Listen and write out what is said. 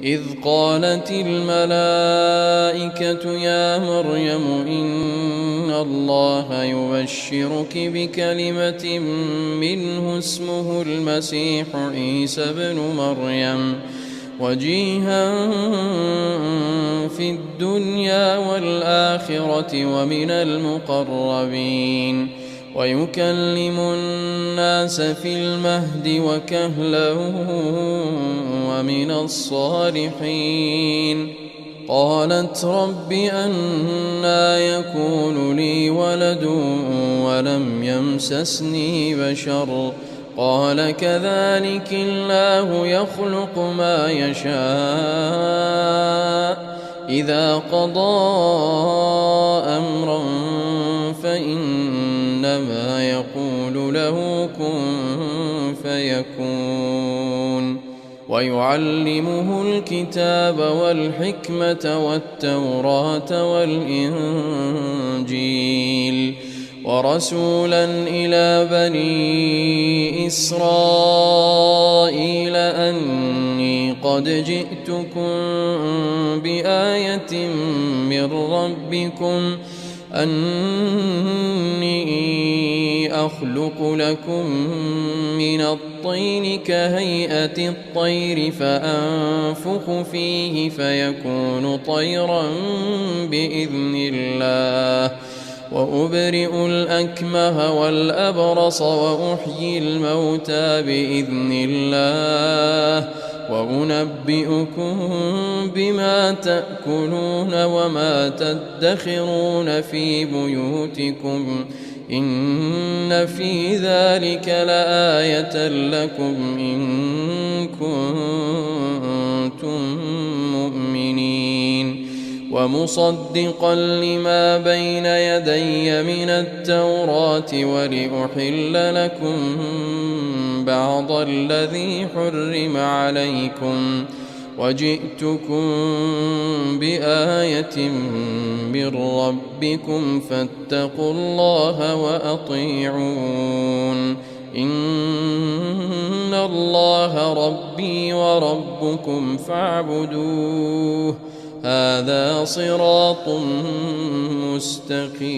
إذ قالت الملائكة يا مريم إن الله يبشرك بكلمة منه اسمه المسيح عيسى ابن مريم وجيها في الدنيا والآخرة ومن المقربين ويكلم الناس في المهد وكهلا ومن الصالحين. قالت رب أنى يكون لي ولد ولم يمسسني بشر قال كذلك الله يخلق ما يشاء إذا قضى أمرا فإنما يقول له كن فيكون. ويعلمه الكتاب والحكمة والتوراة والإنجيل ورسولا إلى بني إسرائيل أني قد جئتكم بآية من ربكم أني أخلق لكم من الطين كهيئة الطير فأنفخ فيه فيكون طيرا بإذن الله وأبرئ الأكمه والأبرص وأحيي الموتى بإذن الله وأنبئكم بما تأكلون وما تدخرون في بيوتكم إن في ذلك لآية لكم إن كنتم مؤمنين. ومصدقا لما بين يدي من التوراة ولأحل لكم بعض الذي حرم عليكم وجئتكم بآية من ربكم فاتقوا الله وأطيعون إن الله ربي وربكم فاعبدوه هذا صراط مستقيم.